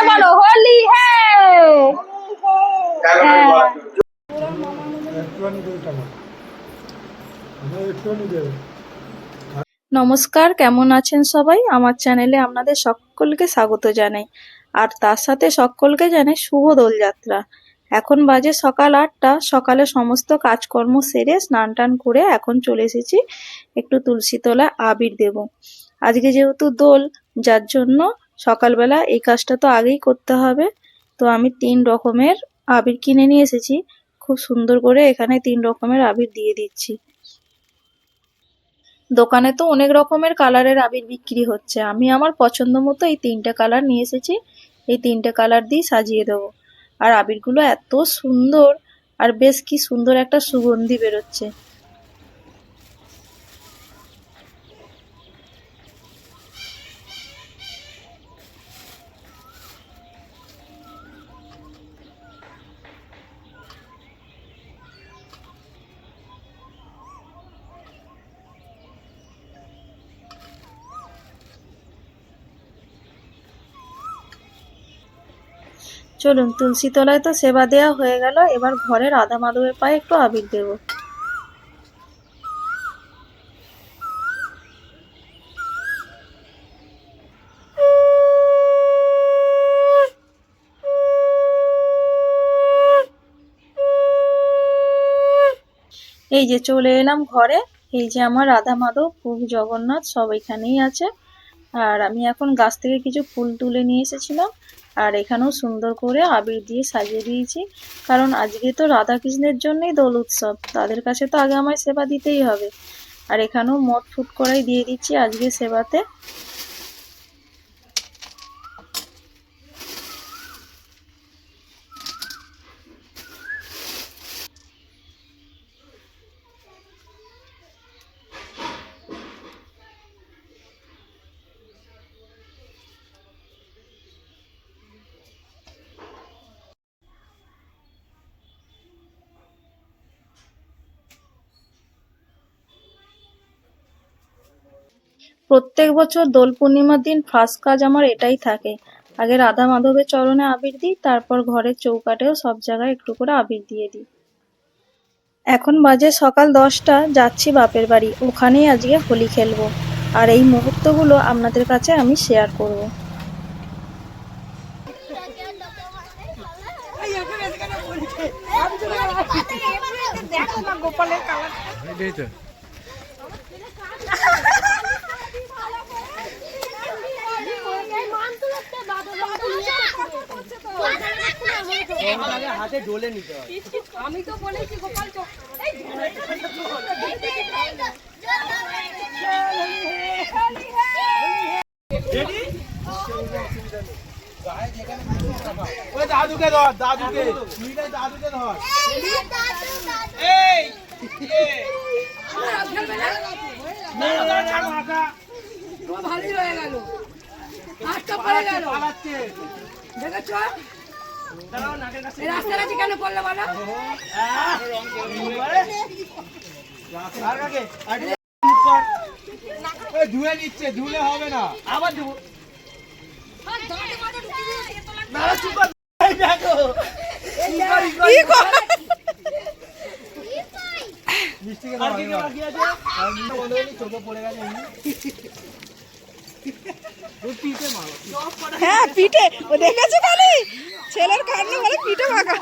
বলো হোলি নমস্কার, কেমন আছেন সবাই? আমার চ্যানেলে আপনাদের সকলকে স্বাগত জানাই। আর তার সাথে সকলকে জানাই শুভ দোলযাত্রা। এখন বাজে সকাল 8টা। সকালে সমস্ত কাজকর্ম সেরে স্নান টান করে এখন চলে এসেছি একটু তুলসী তলায় আবির দেব। আজকে যেহেতু দোল, যার জন্য সকালবেলা এই কাজটা তো আগেই করতে হবে। তো আমি 3 রকমের আবির কিনে নিয়ে এসেছি। খুব সুন্দর করে এখানে 3 রকমের আবির দিয়ে দিচ্ছি। দোকানে তো অনেক রকমের কালারের আবির বিক্রি হচ্ছে, আমি আমার পছন্দ মতো এই 3টে কালার নিয়ে এসেছি। এই 3টে কালার দিয়ে সাজিয়ে দেবো। আর আবিরগুলো এত সুন্দর, আর বেশ কি সুন্দর একটা সুগন্ধি বেরোচ্ছে। চলুন, তুলসী তলায় তো সেবা দেওয়া হয়ে গেল, এবার ঘরে রাধা মাধবের পায়ে একটু আবির দেব। এই যে চলে এলাম ঘরে। এই যে আমার রাধা মাধব, প্রভু জগন্নাথ সব এখানেই আছে। আর আমি এখন গাছ থেকে কিছু ফুল তুলে নিয়ে এসেছিলাম, আর এখানেও সুন্দর করে আবির দিয়ে সাজিয়ে দিয়েছি। কারণ আজকে তো রাধা কৃষ্ণের জন্যই দোল উৎসব, তাদের কাছে তো আগে আমায় সেবা দিতেই হবে। আর এখানেও মট ফুট করাই দিয়ে দিচ্ছি আজকে সেবাতে। প্রত্যেক বছর দোল পূর্ণিমার দিন ফার্স্ট কাজ আমার এটাই থাকে। আগে রাধা মাধবের চরণে আবির দিই, তারপর ঘরের চৌকাঠেও সব জায়গায় একটু করে আবির দিয়ে দিই। এখন বাজে সকাল 10টা, যাচ্ছি বাপের বাড়ি, ওখানেই আজকে হোলি খেলবো। আর এই মুহূর্তগুলো আপনাদের কাছে আমি শেয়ার করব। হাতে ডোলে নিতে হয়। আমি তো বলেছি গোপাল দাদুকে ধর, দাদুকে দাদুকে ধর। ভালোই হয়ে গেল, দেখেছ রাস্তাটা কেন করলো বলো? ধুয়ে নিচ্ছে, ধুলে হবে না, আবার দেবো। চোখে পড়ে গেছে। হ্যাঁ পিঠে, ও দেখেছো খালি ছেলের কান্না বলে পিঠে মাখা।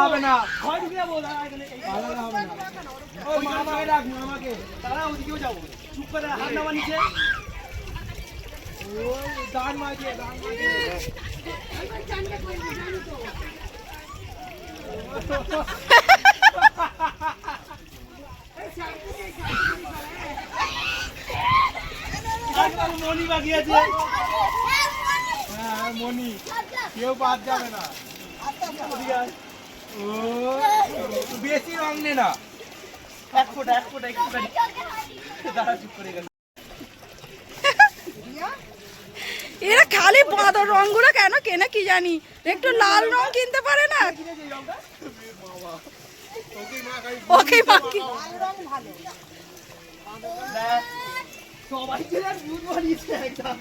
হবে না, মামাকে ডাক, মামাকে তারা ওদিকেও যাবো। চুপ করে হাত নামা নিচে, দান মাঝে দান মাঝে। মনি বাকি আছে, হ্যাঁ মনি, কেউ বাদ যাবে না। ও বেশি রং নে না, এক ফোঁটা এক ফোঁটা একটু দাঁড়া চুপ করে গেল। এরা খালি বাঁদর রঙগুলো কেন কেনে কি জানি, একটু লাল রং কিনতে পারে না। ওকে মাকি সবাই ছেলে দুধ বানিয়েছে একদম।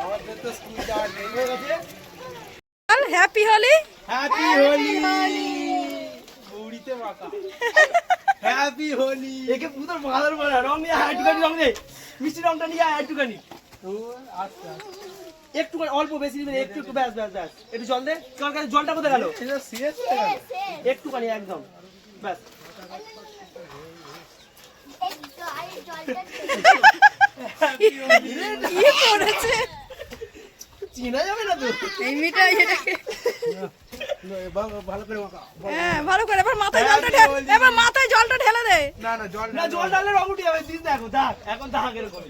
আমাদের তো স্কুল যাওয়ার নেই হয়ে গেছে। হ্যাপি হোলি। হ্যাপি হোলি বৌড়িতে মাখা। হ্যাপি হোলি। একে পুরো ভালোর বড় রং নিয়ে একটুখানি রং দে, মিষ্টি রংটা নিয়ে একটুখানি। আচ্ছা একটুখানি অল্প বেশি দিবেন, একটু একটু ব্যাস ব্যাস ব্যাস। একটু জল দে। তোর কাছে জলটা কোথায় গেল? একটুখানি একদম ব্যাস। কি করেছে চেনা যাবে না তো এই মিঠাই এটাকে। ভালো করে মাখা। হ্যাঁ ভালো করে এবার মাথায় জলটা ঢেলে, এবার মাথায় জলটা ঢেলে দে। না না জল না, জল ঢাললে রং উঠে যাবে। দিস দেখো দাগ, এখন দাগ এর করে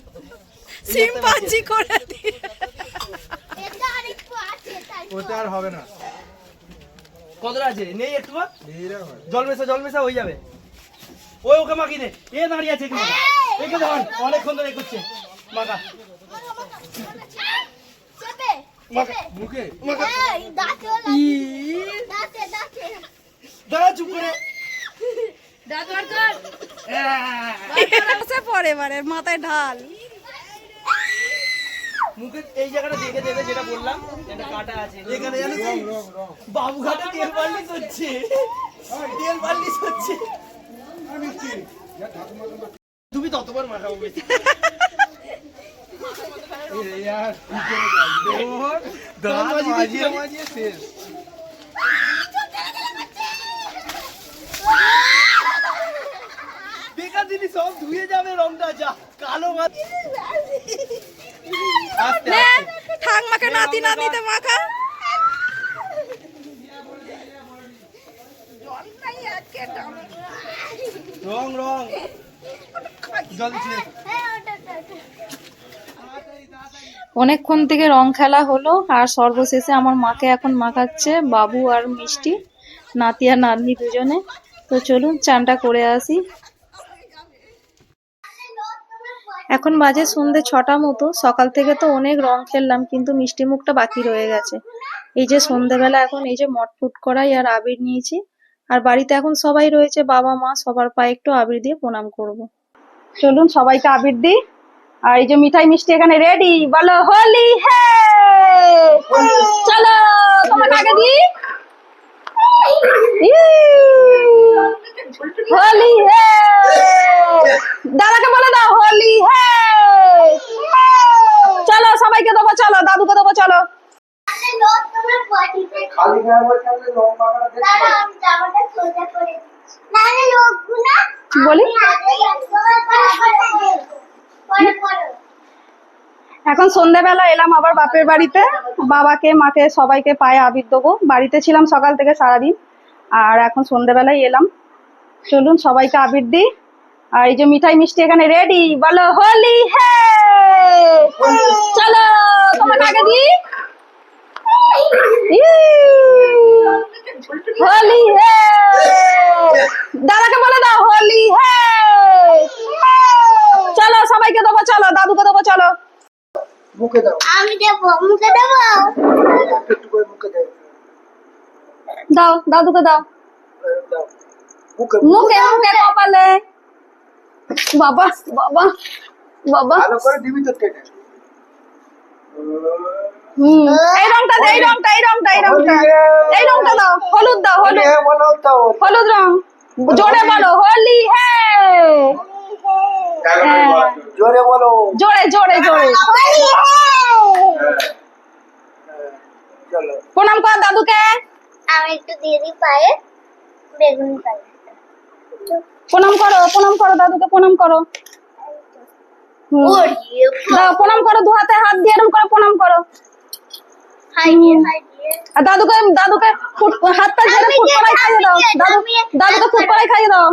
সিম্পাঞ্জি করে দি। ওটা আর হবে না। কতটা আছে? নেই একটু জল মেশা হয়ে যাবে। ওই ওকে মাখি দে। এ দাঁড়িয়ে আছে এখানে। একে ধর, অনেকক্ষণ ধরে করছে মাখা। মুখে দাঁড়া চুপ করে। পরে এবারে মাথায় ঢাল। মুখে এই জায়গাটা দেখে দেবে, যেটা বললাম একটা কাটা আছে এখানে, জানো তো বাবুঘাটে তেল বাল্লিশ হচ্ছে, তেল বাল্লিশ হচ্ছে। তুমি ততবার মাখাবো বেশি। বেকার জিনিস সব ধুয়ে যাবে, রংটা যা কালো মাছ। ঠাকমাকে নাতি নাতিতে মাখা। রং রং জল দিচ্ছি। অনেকক্ষণ থেকে রং খেলা হলো, আর সর্বশেষে আমার মাকে এখন মাখাচ্ছে বাবু আর মিষ্টি, নাতি আর নাতনি দুজনে। তো চলুন চানটা করে আসি। এখন বাজে সন্ধ্যে 6টা মতো। সকাল থেকে তো অনেক রং খেললাম, কিন্তু মিষ্টি মুখটা বাকি রয়ে গেছে। এই যে সন্ধ্যেবেলা এখন এই যে মটফুট করাই আর আবির নিয়েছি, আর বাড়িতে এখন সবাই রয়েছে, বাবা মা, সবার পায়ে একটু আবির দিয়ে প্রণাম করব। চলুন সবাইকে আবির দিই। আর এই যে মিঠাই মিষ্টি এখানে রেডি, বলো হোলি হে। চলো তোমাকে আগে দিই। হোলি হে, দাদাকে বলে দাও হোলি হে। চলো সবাইকে দেবো, চলো দাদুকে দেবো, চলো। বলি এখন সন্ধ্যাবেলা এলাম আবার বাপের বাড়িতে, বাবাকে মাকে সবাইকে পায়ে আবির দেবো। বাড়িতে ছিলাম সকাল থেকে সারাদিন, আর এখন সন্ধ্যাবেলায় এলাম। চলুন সবাইকে আবির দিই। আর এই যে মিঠাই মিষ্টি এখানে রেডি, বলো হোলি হে। চলো তোমাকে আগে দিই। হোলি হে, দাদাকে বলে দাও হোলি হে। চলো সবাইকে দেবো, চলো দাদুকে দেবো, চলো। মুখে দাও। আমি দেবো, মুখে দেবো। একটু করে মুখে দাও। দাও দাদুকে দাও। দাও। মুখে মুখে মুখে কপালে। বাবা বাবা বাবা, ভালো করে দিবি তো কেটে। এই রংটা দে, এই রংটা, এই রংটা, এই রংটা, এই রংটা দাও। হলুদ দাও, হলুদ, বলো তো। হলুদ রং। জোরে বলো হোলি হে। জোরে বলো। জোরে জোরে জোরে। চলো প্রণাম কর দাদুকে। আমি একটু দিয়ে দিই পায়ে বেগুনি কালার। প্রণাম করো দাদুকে, প্রণাম করো। দাও প্রণাম করো, দু হাতে হাত দিয়ে এরকম করে প্রণাম করো। হাই দিয়ে আর দাদুকে হাতটা ঝেড়ে ফুট করাই খাইয়ে দাও। দাদুকে ফুট করাই খাইয়ে দাও।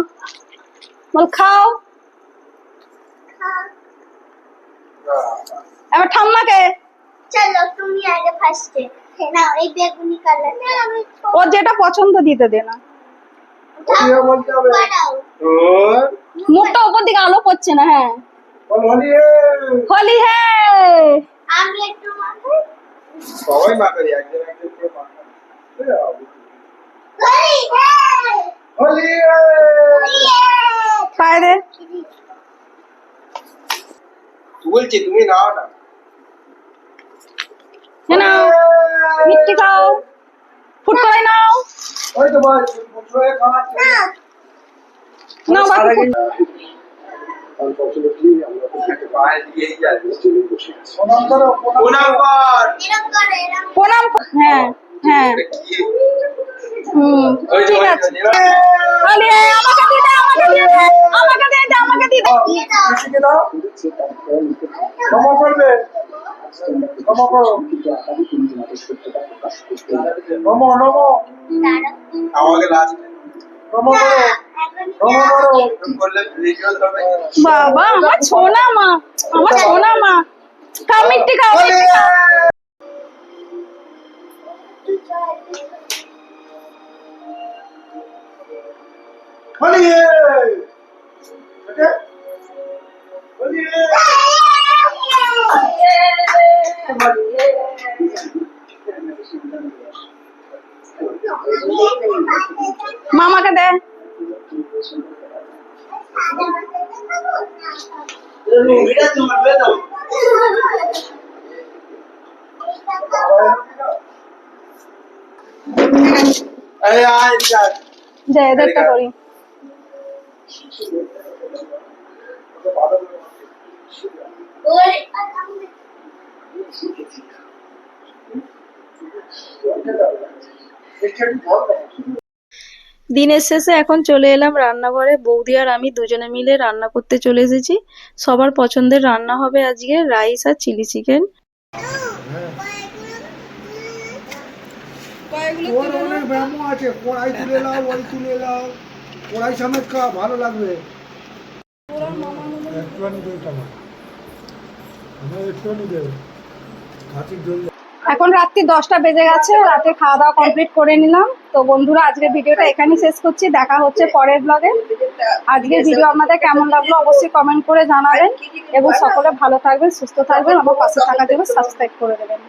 বল খাও। এবার ঠাম্মাকে। চলো তুমি আগে ফার্স্টে। না এই বেগুনি কালার না আমি ওর যেটা পছন্দ দিতে দে না। হোলিও বলতে হবে বাড়াও ওর মুখটা উপর দিকে আলো পড়ছে না। হ্যাঁ, বল হোলি হোলি হে। আমি একটু মাখাই সবাই মাখাই একজন একজন করে মাখাই হরি হোলি পায়ে দে। বলছি তুমি নাও না নাও মিষ্টি খাও, ফুট করে নাও। ওই তো বল ফুটবলে খাওয়াচ্ছে নাও বাকি ফুট। আনফরচুনেটলি আমরা তো একটা পায়ে দিয়েই যাবে চলে বসে আছি প্রণাম করো প্রণাম কর এরকম করে এরকম প্রণাম। হ্যাঁ হ্যাঁ, ঠিক আছে। হোলি হে, আমাকে দিয়ে দে, আমাকে দিয়ে দে, আমাকে দিয়ে দে, আমাকে দিয়ে দে। মিষ্টি দাও ক্ষমা করবে ক্ষমা করো নমো নমো আমাকে লাস্ট ক্ষমা করো ক্ষমা করো করলে ভিডিও হবে বাবা আমার সোনা মা, আমার সোনা মা। খাও মিষ্টি খাও, মিষ্টি খাও। হোলি ওকে হোলি মামাকে দে। এটা তোমার দাও আরে আয় যাক যে এদেরটা করি। দিনের শেষে এখন চলে এলাম রান্নাঘরে। বৌদি আর আমি দুজনে মিলে রান্না করতে চলে এসেছি। সবার পছন্দের রান্না হবে আজকে রাইস আর চিলি চিকেন। ওর অনেক ব্যামো আছে কড়াই তুলে নাও ওই তুলে নাও কড়াই সমেত খাও ভালো লাগবে একটুখানি দই টমাটো আমার একটুখানি দেবে খাঁচির দই এখন রাত্রি 10টা বেজে গেছে, রাতে খাওয়া দাওয়া কমপ্লিট করে নিলাম। তো বন্ধুরা আজকের ভিডিওটা এখানেই শেষ করছি, দেখা হচ্ছে পরের ব্লগে। আজকের ভিডিও আপনাদের কেমন লাগলো অবশ্যই কমেন্ট করে জানাবেন এবং সকলে ভালো থাকবেন, সুস্থ থাকবেন, আমার পাশে থাকার জন্য সাবস্ক্রাইব করে দেবেন।